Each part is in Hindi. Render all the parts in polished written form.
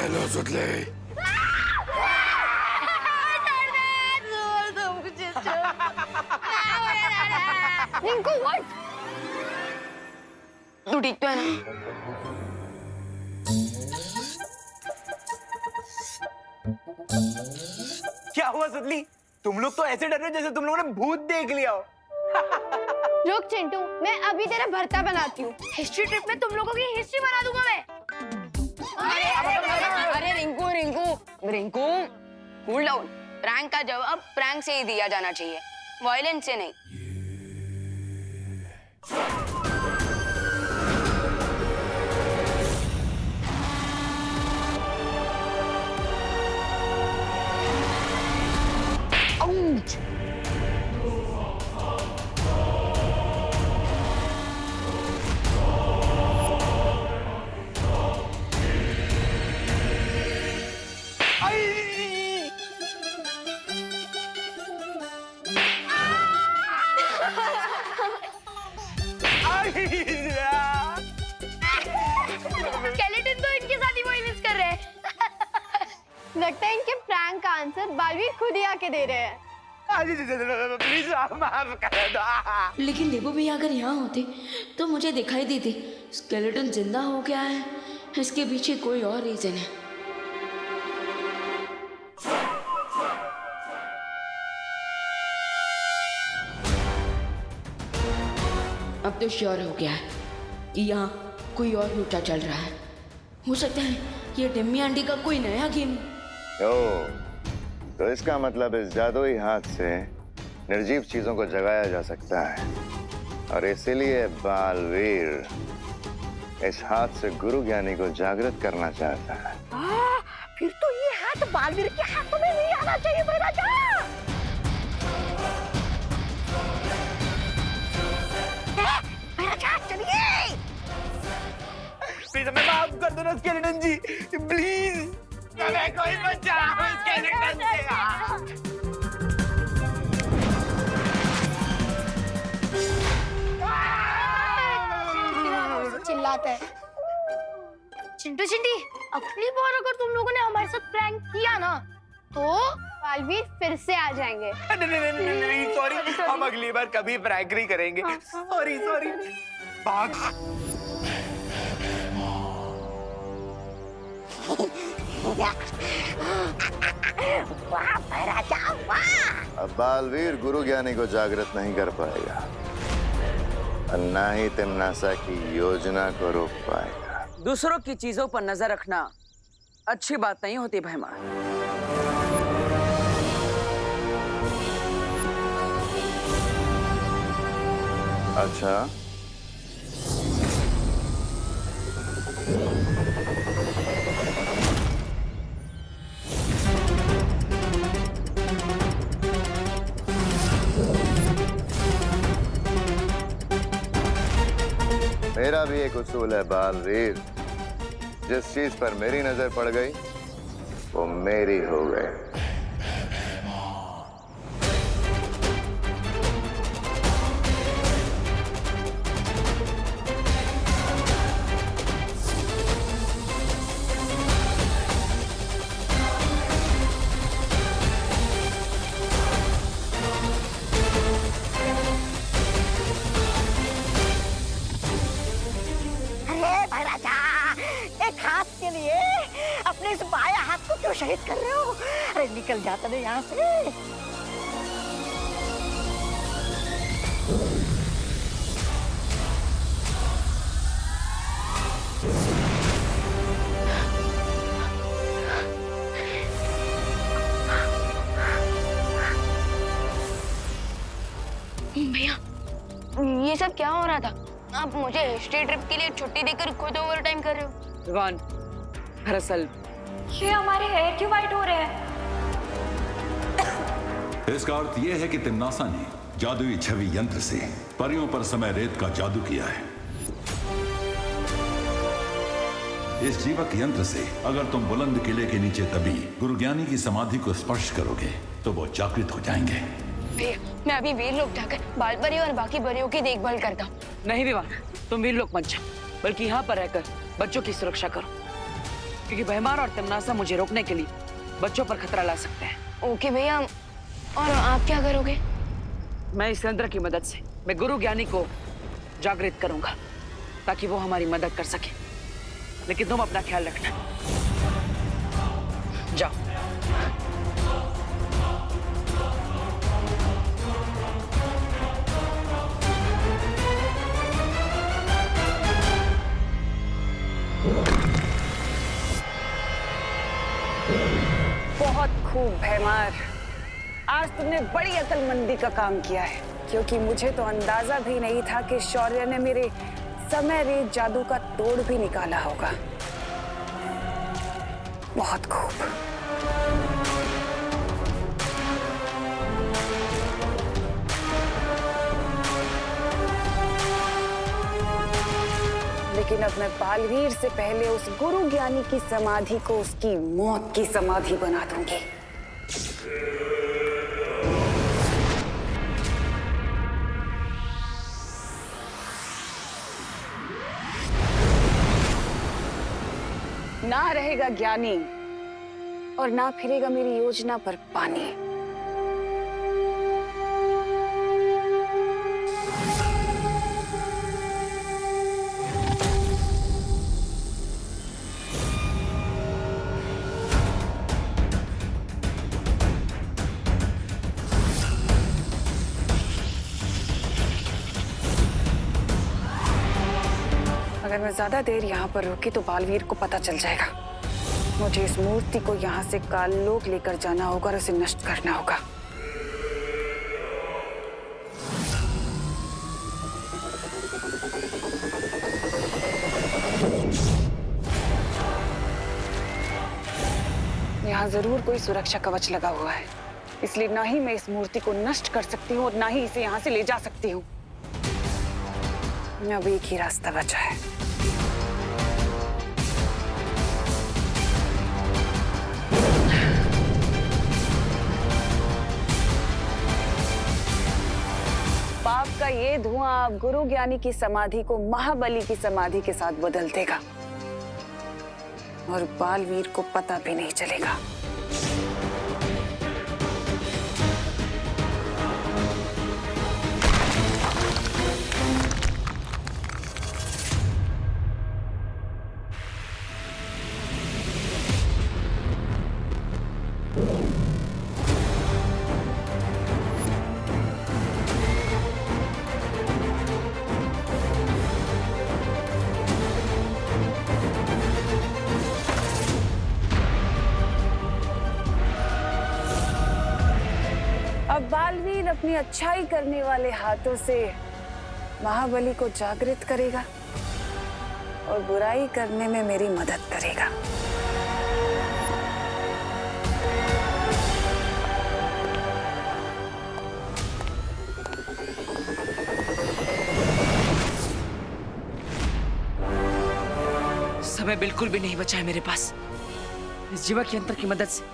हेलो सुतले। रिंकू व्हाट? तू ठीक तो है ना? क्या हुआ सुतली? तुम लोग तो ऐसे डर रहे हो जैसे तुम लोगों ने भूत देख लिया हो। रुक चिंटू, मैं अभी तेरा भरता बनाती हूँ। हिस्ट्री ट्रिप में तुम लोगों की हिस्ट्री बना दूंगा मैं। अरे Rinku Rinku Rinku cool down. Prank का जवाब प्रैंक से ही दिया जाना चाहिए, वायलेंस से नहीं। Ouch! स्केलेटन तो इनके साथ ही वायलेंस कर रहे हैं। लगता है इनके प्रैंक का आंसर बालवीर खुद ही आके दे रहे हैं। प्लीज माफ कर दो। लेकिन देवो भैया अगर यहाँ होते तो मुझे दिखाई देते स्केलेटन जिंदा हो गया है। इसके पीछे कोई और रीजन है। अब तो श्योर हो गया है कि यहाँ कोई और लूटा चल रहा है। हो सकता है ये टिम्मी आंटी का कोई नया गेम। ओह, तो इसका मतलब इस जादुई हाथ से निर्जीव चीजों को जगाया जा सकता है और इसीलिए बालवीर इस हाथ से गुरु ज्ञानी को जागृत करना चाहता है। फिर तो ये हाथ बालवीर के हाथों में नहीं आना चाहिए महाराजा। महाराजा चलिए। प्लीज हमें माफ कर दो ना स्केलेटन जी, प्लीज हमें कोई बचाओ स्केलेटन से। चिल्लाते हैं। चिंटू चिंटी, अगली बार अगर तुम लोगों ने हमारे साथ प्रैंक किया ना तो बालवीर फिर से आ जाएंगे। नहीं सॉरी, हम अगली बार कभी प्रैंक नहीं करेंगे। Sorry sorry. भाग। वाह महाराजा वाह। अब बालवीर गुरु ज्ञानी को जागृत नहीं कर पाएगा और ना ही तिम्नासा की योजना को रोक पाएगा। दूसरों की चीजों पर नजर रखना अच्छी बात नहीं होती भैमा। अच्छा, मेरा भी एक उसूल है बालवीर, जिस चीज पर मेरी नजर पड़ गई वो मेरी हो गई। अपने इस बाया हाथ को क्यों शहीद कर रहे हो? अरे निकल जाता नहीं यहाँ से। भैया ये सब क्या हो रहा था? आप मुझे हिस्ट्री ट्रिप के लिए छुट्टी देकर खुद ओवर टाइम कर रहे हो। भगवान, दरअसल ये हमारे हेयर क्यों वाइट हो रहे हैं? इसका अर्थ यह है कि तिम्नासा ने जादुई छवि यंत्र से परियों पर समय रेत का जादू किया है। इस जीवक यंत्र से अगर तुम बुलंद किले के नीचे दबी गुरुज्ञानी की समाधि को स्पर्श करोगे तो वो जागृत हो जाएंगे। भैया मैं अभी वीर लोक जाकर बालपरी और बाकी परियों की देखभाल करता हूँ। नहीं विवान, तुम वीर लोक मत जाओ, बल्कि यहाँ पर रहकर बच्चों की सुरक्षा करो। क्योंकि भयमार और तमनासा मुझे रोकने के लिए बच्चों पर खतरा ला सकते हैं। ओके भैया, और आप क्या करोगे? मैं इस यंत्र की मदद से मैं गुरु ज्ञानी को जागृत करूंगा ताकि वो हमारी मदद कर सके। लेकिन तुम अपना ख्याल रखना। जाओ। बहुत खूब भैमार, आज तुमने बड़ी अक्लमंदी का काम किया है, क्योंकि मुझे तो अंदाजा भी नहीं था कि शौर्य ने मेरे समय रेत जादू का तोड़ भी निकाला होगा। बहुत खूब। लेकिन अब मैं बालवीर से पहले उस गुरु ज्ञानी की समाधि को उसकी मौत की समाधि बना दूंगी। ना रहेगा ज्ञानी और ना फिरेगा मेरी योजना पर पानी। अगर मैं ज्यादा देर यहाँ पर रुकी तो बालवीर को पता चल जाएगा। मुझे इस मूर्ति को यहाँ से काललोक लेकर जाना होगा और उसे नष्ट करना होगा। यहाँ जरूर कोई सुरक्षा कवच लगा हुआ है, इसलिए ना ही मैं इस मूर्ति को नष्ट कर सकती हूँ और ना ही इसे यहाँ से ले जा सकती हूँ। अब एक ही रास्ता बचा है। पाप का ये धुआं अब गुरु ज्ञानी की समाधि को महाबली की समाधि के साथ बदल देगा और बालवीर को पता भी नहीं चलेगा। अब बालवीर अपनी अच्छाई करने वाले हाथों से महाबली को जागृत करेगा और बुराई करने में मेरी मदद करेगा। समय बिल्कुल भी नहीं बचा है मेरे पास। इस जीवक यंत्र की मदद से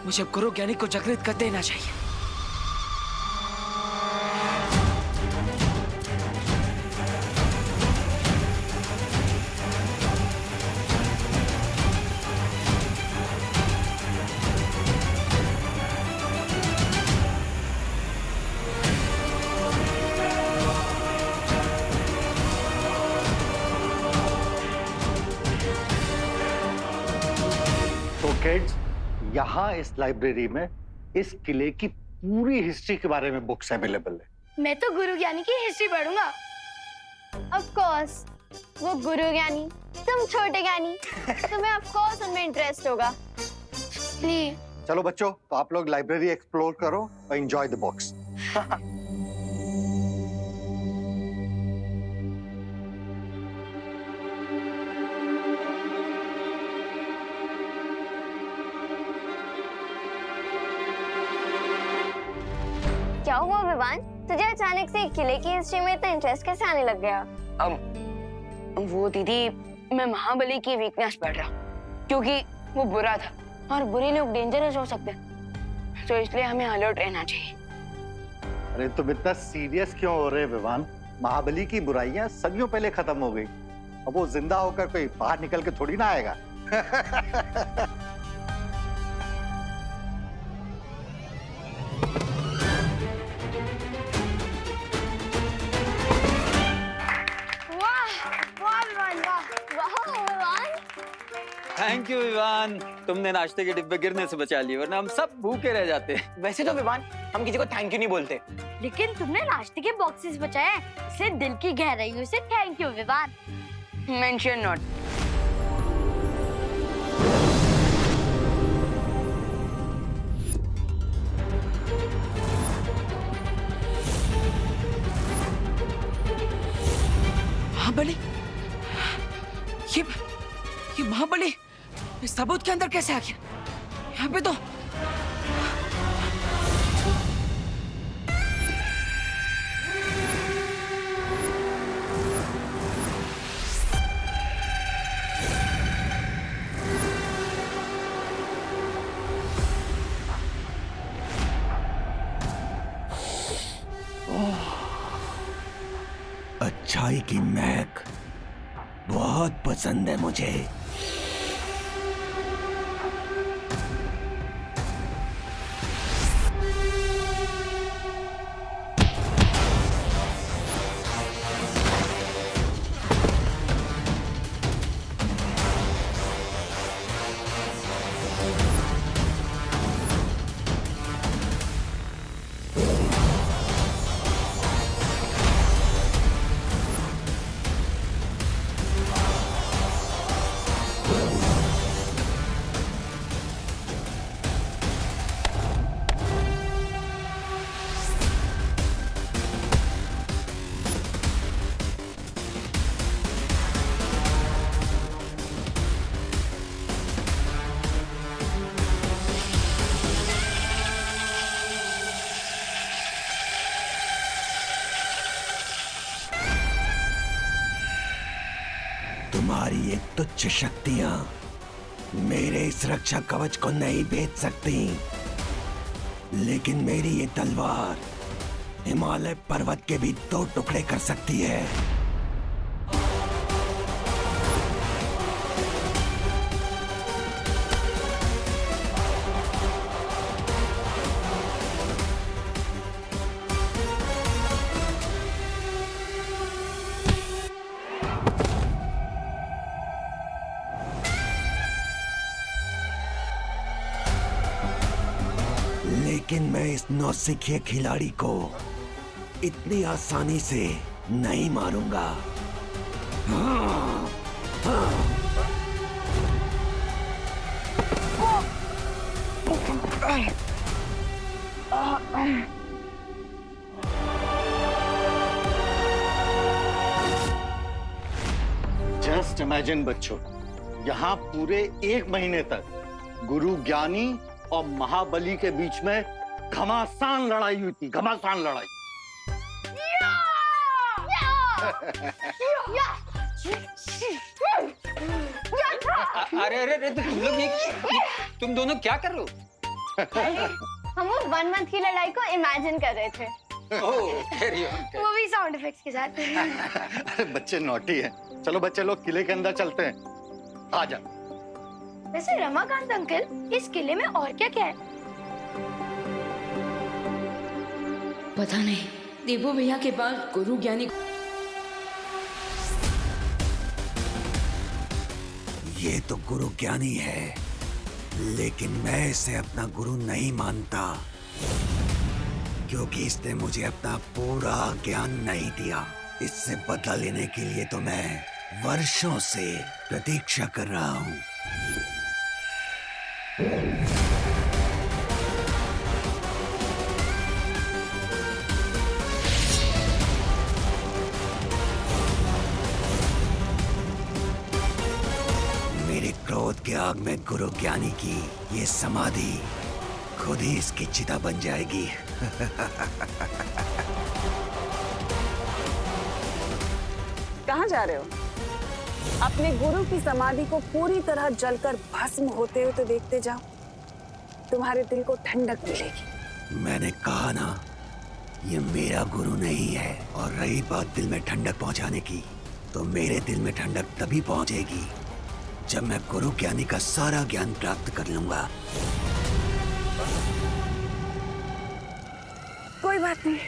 मुझे गुरु ज्ञानी को जागृत कर देना चाहिए। तो किड्स, यहाँ इस लाइब्रेरी में इस किले की पूरी हिस्ट्री के बारे में बुक्स अवेलेबल है। मैं तो गुरु ज्ञानी की हिस्ट्री पढ़ूंगा। ऑफ कोर्स, वो गुरु ज्ञानी, तुम छोटे ज्ञानी, तुम्हें ऑफ कोर्स उनमें इंटरेस्ट होगा। प्लीज चलो बच्चों, तो आप लोग लाइब्रेरी एक्सप्लोर करो और एंजॉय द बुक्स। क्या हुआ विवान, तुझे अचानक से किले की हिस्ट्री में इतना इंटरेस्ट कैसे आने लग गया? वो दीदी, मैं महाबली की वीकनेस पढ़ रहा क्योंकि वो बुरा था और बुरे लोग डेंजरस हो सकते हैं, तो इसलिए हमें अलर्ट रहना चाहिए। अरे तुम इतना सीरियस क्यों हो रहे विवान? महाबली की बुराइयां सदियों पहले खत्म हो गई। अब वो जिंदा होकर कोई बाहर निकल के थोड़ी ना आएगा। थैंक यू विवान, तुमने नाश्ते के डिब्बे गिरने से बचा लिए, वरना हम सब भूखे रह जाते। वैसे तो विवान हम किसी को थैंक यू नहीं बोलते, लेकिन तुमने नाश्ते के बॉक्सेस बचाए, इसलिए दिल की गहराइयों से thank you Vivaan. Mention not. Mahabali, ये महाबली इस ताबूत के अंदर कैसे आ गया? यहाँ पे तो अच्छाई की महक बहुत पसंद है मुझे। तुम्हारी ये तुच्छ शक्तियां मेरे इस रक्षा कवच को नहीं भेद सकती, लेकिन मेरी ये तलवार हिमालय पर्वत के भी 2 टुकड़े कर सकती है। लेकिन मैं इस नौसिखिए खिलाड़ी को इतनी आसानी से नहीं मारूंगा। जस्ट इमेजिन बच्चों, यहाँ पूरे 1 महीने तक गुरु ज्ञानी और महाबली के बीच में घमासान लड़ाई हुई थी, घमासान लड़ाई। अरे अरे अरे, तुम लोग तुम दोनों क्या कर रहे हो? हम वो 1 मंथ की लड़ाई को इमेजिन कर रहे थे। वो भी साउंड इफेक्ट्स के साथ। अरे बच्चे नॉटी हैं। चलो बच्चे लोग किले के अंदर चलते हैं, आ जा। वैसे रमाकांत अंकल, इस किले में और क्या क्या है? पता नहीं, देवो भैया के बाद गुरु ज्ञानी। ये तो गुरु ज्ञानी है, लेकिन मैं इसे अपना गुरु नहीं मानता, क्योंकि इसने मुझे अपना पूरा ज्ञान नहीं दिया। इससे बदला लेने के लिए तो मैं वर्षों से प्रतीक्षा कर रहा हूँ। मेरे क्रोध के आग में गुरु ज्ञानी की ये समाधि खुद ही इसकी चिता बन जाएगी। कहाँ जा रहे हो? अपने गुरु की समाधि को पूरी तरह जलकर भस्म होते हुए तो देखते जाओ, तुम्हारे दिल को ठंडक मिलेगी। मैंने कहा ना, ये मेरा गुरु नहीं है। और रही बात दिल में ठंडक पहुंचाने की, तो मेरे दिल में ठंडक तभी पहुंचेगी जब मैं गुरु ज्ञानी का सारा ज्ञान प्राप्त कर लूंगा। कोई बात नहीं,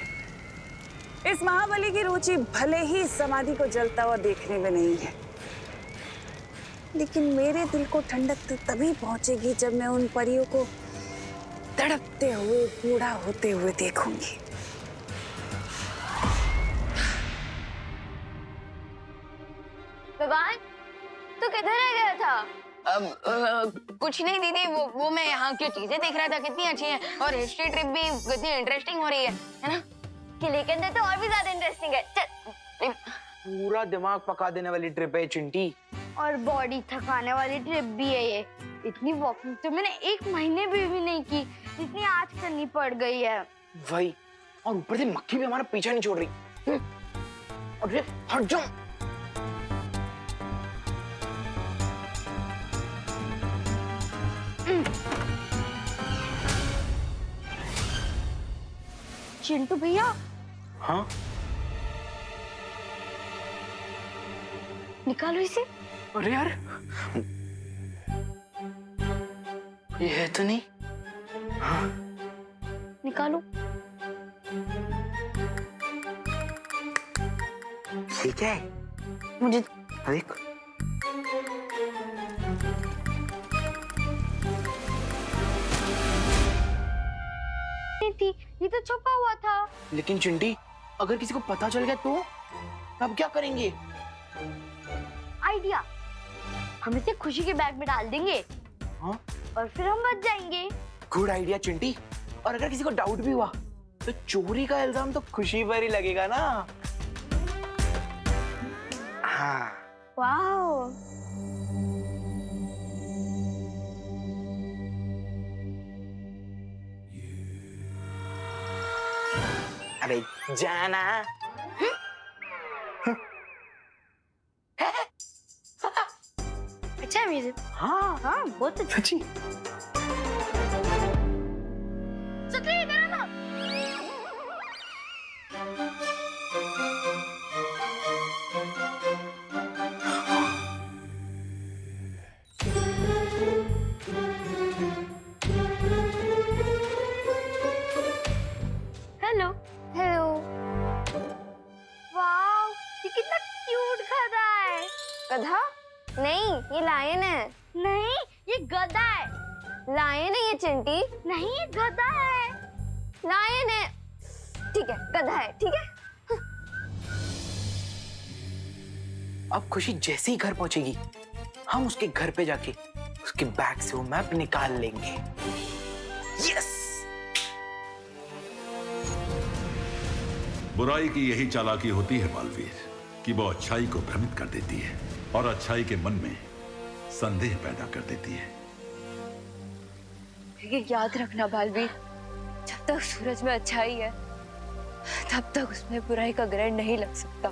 इस महाबली की रुचि भले ही समाधि को जलता हुआ देखने में नहीं है, लेकिन मेरे दिल को ठंडक तो तभी पहुंचेगी जब मैं उन परियों को तड़पते हुए बूढ़ा होते हुए देखूंगी। विवान, तू किधर रह गया था? कुछ नहीं दीदी, वो मैं यहाँ की चीजें देख रहा था, कितनी अच्छी हैं और हिस्ट्री ट्रिप भी कितनी इंटरेस्टिंग हो रही है ना? किले के अंदर तो और भी ज्यादा इंटरेस्टिंग है। चल। पूरा दिमाग पका देने वाली ट्रिप है चिंटी। और बॉडी थकाने वाली ट्रिप भी है ये। इतनी वॉकिंग तो मैंने 1 महीने भी नहीं की, जितनी आज करनी पड़ गई है। वही, और ऊपर से मक्खी भी हमारा पीछा नहीं छोड़ रही। अरे हट जाओ। चिंटू भैया। हाँ, निकालो इसे। अरे यार, ये है तो नहीं। हाँ, निकालो। ठीक है, मुझे देख। थी, ये तो छुपा हुआ था। लेकिन चिंटी, अगर किसी को पता चल गया तो तब क्या करेंगे? आइडिया, हम इसे खुशी के बैग में डाल देंगे। हाँ? और फिर हम बच जाएंगे। Good idea Chinti. और अगर किसी को डाउट भी हुआ तो चोरी का इल्जाम तो खुशी पर ही लगेगा ना। हाँ। वाओ। अरे जाना। अच्छा है म्यूजिक। हाँ हाँ, बहुत अच्छा। सच्ची। चलिए इधर आना। हेलो। हेलो। वाओ, ये कितना क्यूट गधा है। गधा? नहीं, ये लायन है। नहीं, ये गधा है। लायन है ये चिंटी। नहीं, ये गधा है। लायन है। ठीक है, गधा है, ठीक है। अब खुशी जैसे ही घर पहुंचेगी, हम उसके घर पे जाके उसके बैग से वो मैप निकाल लेंगे। यस। बुराई की यही चालाकी होती है बालवीर, कि वो अच्छाई को भ्रमित कर देती है और अच्छाई के मन में संदेह पैदा कर देती है। लेकिन याद रखना बालवीर, जब तक सूरज में अच्छाई है, तब तक उसमें बुराई का ग्रहण नहीं लग सकता।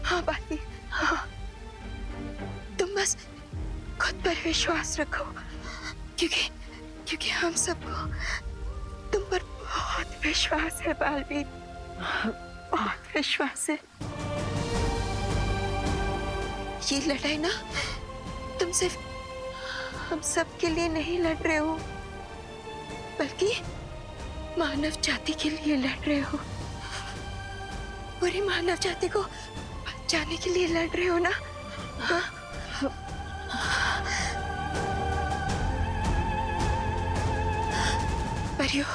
हाँ बालवीर, हाँ। तुम बस खुद पर विश्वास रखो, क्योंकि हम सबको तुम पर बहुत विश्वास है बालवीर, बहुत विश्वास है। ये लड़ाई ना तुम सिर्फ हम सब के लिए नहीं लड़ रहे हो, बल्कि मानव जाति के लिए लड़ रहे हो। पूरी मानव जाति को बचाने के लिए लड़ रहे हो ना? परियो,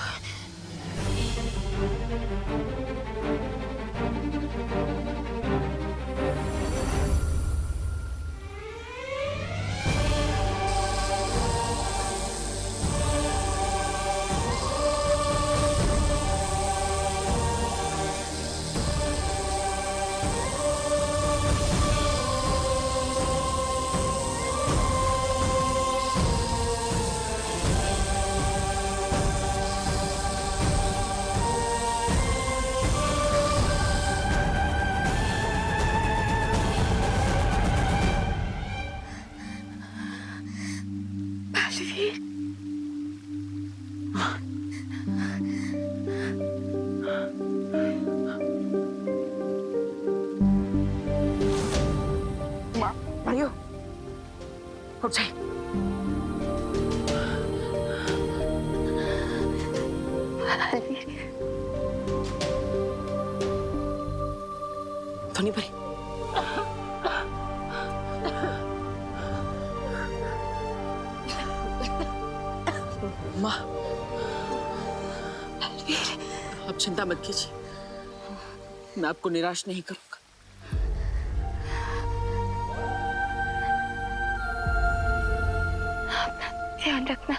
बालवीर, धोनी भाई, माँ, आप चिंता मत कीजिए, मैं आपको निराश नहीं करूंगा। अपना ध्यान रखना।